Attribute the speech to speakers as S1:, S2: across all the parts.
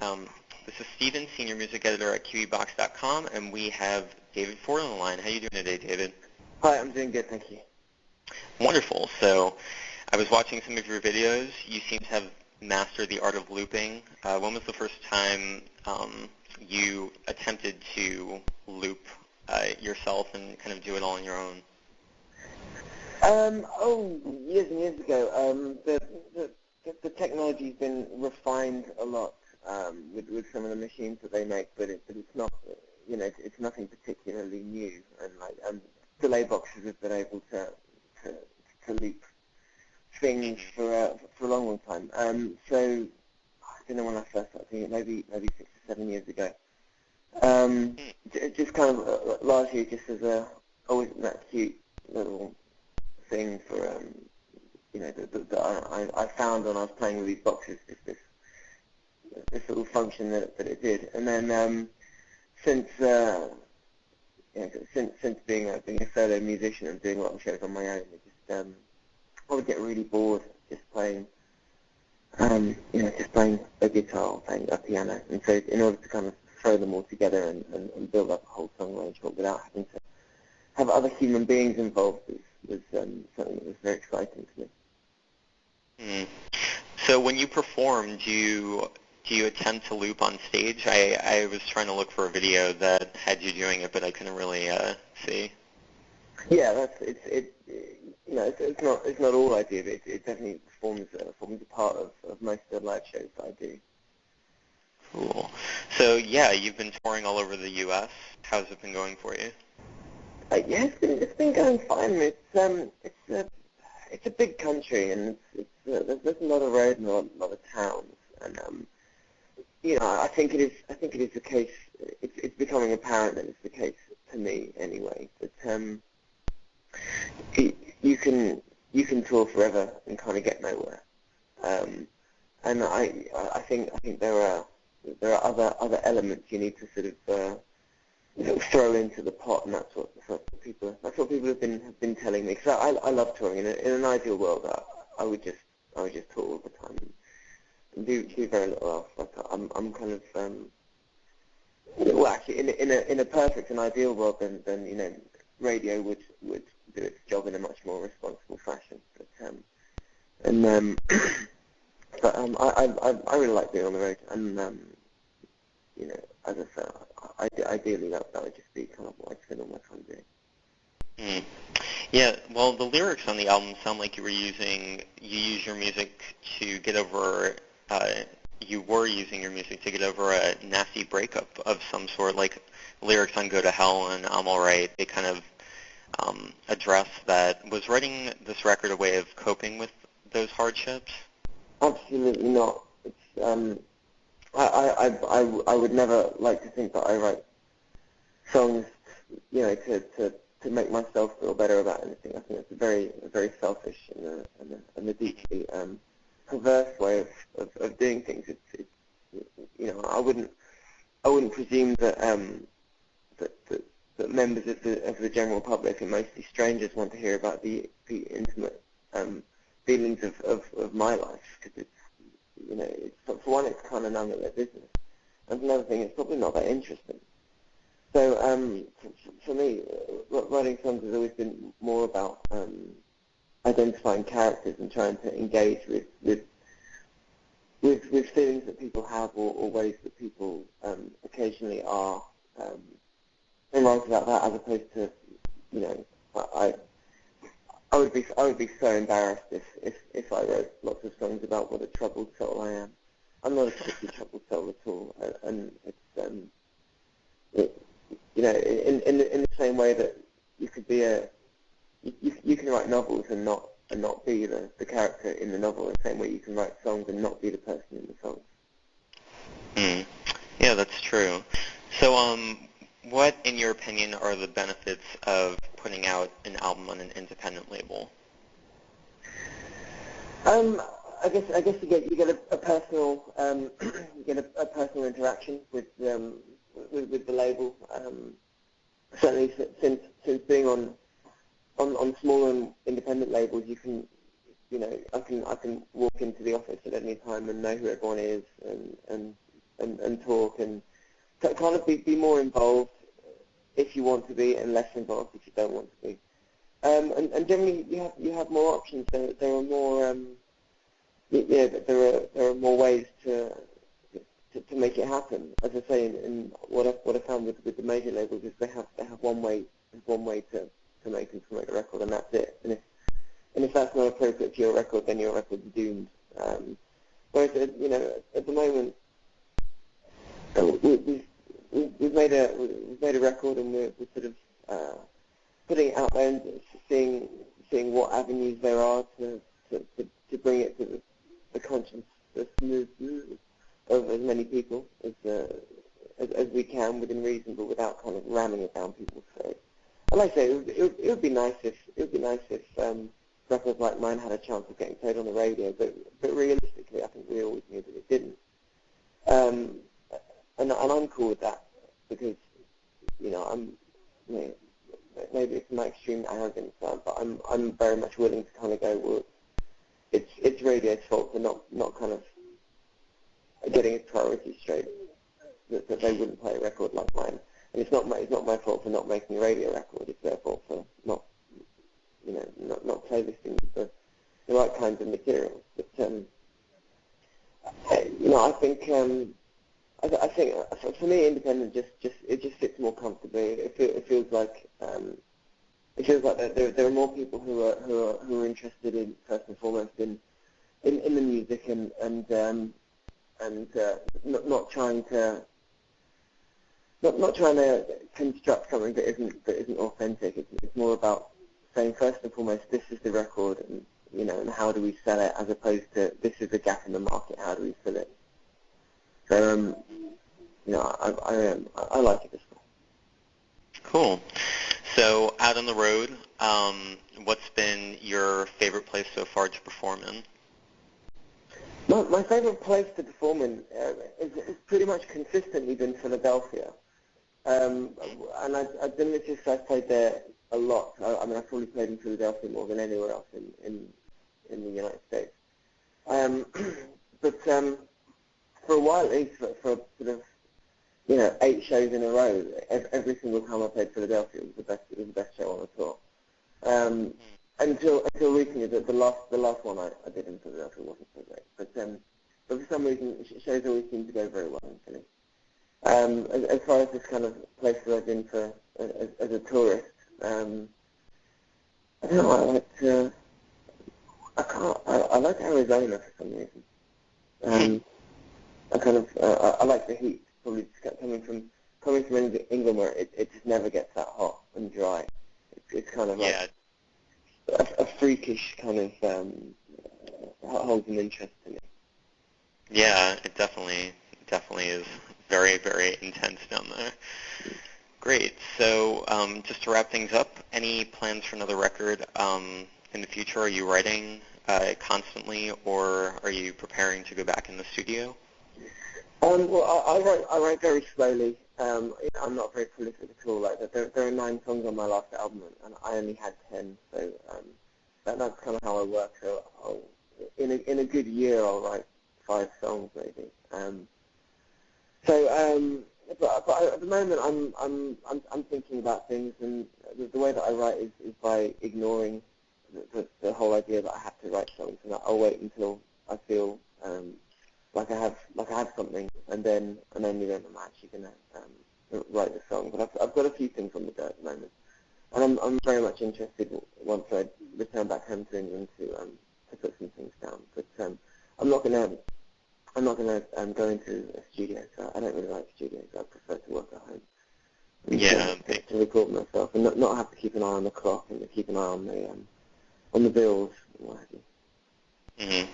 S1: Um, this is Steven, Senior Music Editor at Kiwibox.com, and we have David Ford on the line. How are you doing today, David?
S2: Hi, I'm doing good, thank you.
S1: Wonderful. So I was watching some of your videos. You seem to have mastered the art of looping. When was the first time you attempted to loop yourself and kind of do it all on your own?
S2: Years and years ago. The technology's been refined a lot with some of the machines that they make, but it's not, it's nothing particularly new. And delay boxes have been able to loop things for a long time. So I don't know when I first started doing it, maybe 6 or 7 years ago. Just kind of largely just as always that cute little thing for that I found when I was playing with these boxes, just this little function that it did. And then since being a solo musician and doing a lot of shows on my own, it just I would get really bored just playing just playing a guitar or playing a piano. And so in order to kind of throw them all together and build up a whole song arrangement without having to have other human beings involved was something that was very exciting to me.
S1: So when you perform, do you attempt to loop on stage? I was trying to look for a video that had you doing it, but I couldn't really see.
S2: Yeah, it's not all I do, but it definitely forms a part of most of the live shows that I do.
S1: Cool. So yeah, you've been touring all over the U.S. How's it been going for you?
S2: Yeah, it's been going fine. It's a big country, and there's a lot of roads and a lot of towns, and I think it is the case. It's becoming apparent that it's the case to me anyway. That you can tour forever and kind of get nowhere, and I think there are other elements you need to sort of throw into the pot, and that's what people have been telling me. Because I love touring. In an ideal world, I would just tour all the time and do very little else. But I'm kind of well, actually, in a perfect and ideal world, then radio would do its job in a much more responsible fashion. But I really like being on the road, and as I said, ideally that would just be kind of what I spend all my time doing.
S1: Yeah, well, the lyrics on the album sound like you use your music to get over, you were using your music to get over a nasty breakup of some sort, like lyrics on Go to Hell and I'm Alright. They kind of address that. Was writing this record a way of coping with those hardships?
S2: Absolutely not. It's, I would never like to think that I write songs, to make myself feel better about anything. I think it's a very selfish and a deeply perverse way of doing things. I wouldn't presume that that members of the general public and mostly strangers want to hear about the intimate feelings of my life, because for one, it's kind of none of their business, and for another thing, it's probably not that interesting. So for me, writing songs has always been more about identifying characters and trying to engage with feelings that people have or ways that people occasionally are, and write about that, as opposed to, I would be so embarrassed if I wrote lots of songs about what a troubled soul I am. I'm not a particularly troubled soul at all, and it's in the same way that you could be you can write novels and not be the character in the novel, in the same way you can write songs and not be the person in the songs.
S1: Yeah, that's true. So what, in your opinion, are the benefits of putting out an album on an independent label?
S2: I guess you get a personal a personal interaction with the label. Certainly, since being on small and independent labels, you can I can walk into the office at any time and know who everyone is, and and talk and kind of be more involved if you want to be, and less involved if you don't want to be. And generally, you have more options. There are more there are more ways to make it happen. As I say, in what I found with the major labels is they have one way to make and promote a record, and that's it. And if that's not appropriate to your record, then your record's doomed. Whereas at the moment, we've made a record, and we're sort of putting it out there and seeing what avenues there are to bring it to the consciousness of as many people as we can within reason, but without kind of ramming it down people's throats. And like I say, it would be nice if records like mine had a chance of getting played on the radio, but realistically, I think we always knew that it didn't. And I'm cool with that, because maybe it's my extreme arrogance, but I'm very much willing to kind of go, well, it's radio's fault for not kind of getting its priorities straight, that they wouldn't play a record like mine. And it's not my fault for not making a radio record. It's their fault for not playlisting the right kinds of material. But I think for me, independent just fits more comfortably. It feels like there are more people who are interested in, first and foremost, in the music and not trying to construct something that isn't authentic. It's more about saying, first and foremost, this is the record, and how do we sell it, as opposed to this is a gap in the market, how do we fill it? So I like it this way.
S1: Cool. So out on the road, what's been your favorite place so far to perform in?
S2: My favorite place to perform in is pretty much consistently been Philadelphia. And I've been just, I've played there a lot. I mean, I've probably played in Philadelphia more than anywhere else in the United States. But for a while, at least for sort of 8 shows in a row, every single time I played Philadelphia, it was the best show on the tour. Until recently, the last one I did in Philadelphia wasn't so great. But for some reason, shows always seem to go very well in Philly. As far as this kind of place that I've been for as a tourist, I don't know. I like Arizona for some reason. I like the heat. Probably coming from England, where it just never gets that hot and dry. It's kind of like a freakish kind of holds an interest to me.
S1: Yeah, it definitely is very, very intense down there. Great. So just to wrap things up, any plans for another record in the future? Are you writing constantly, or are you preparing to go back in the studio?
S2: Well, I write very slowly. I'm not very prolific at all. Like there are 9 songs on my last album, and I only had 10. So that's kind of how I work. So in a good year, I'll write 5 songs maybe. But at the moment, I'm thinking about things, and the way that I write is by ignoring the whole idea that I have to write songs, and I'll wait until I feel like I have something, and then I'm actually gonna write the song. But I've got a few things on the go at the moment, and I'm very much interested once I return back home to England to put some things down. But I'm not gonna go into a studio. So I don't really like studios. I prefer to work at home.
S1: Yeah.
S2: To record myself and not have to keep an eye on the clock and keep an eye on the bills and what have you.
S1: Mhm.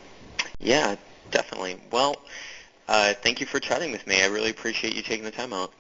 S1: Yeah, definitely. Well, thank you for chatting with me. I really appreciate you taking the time out.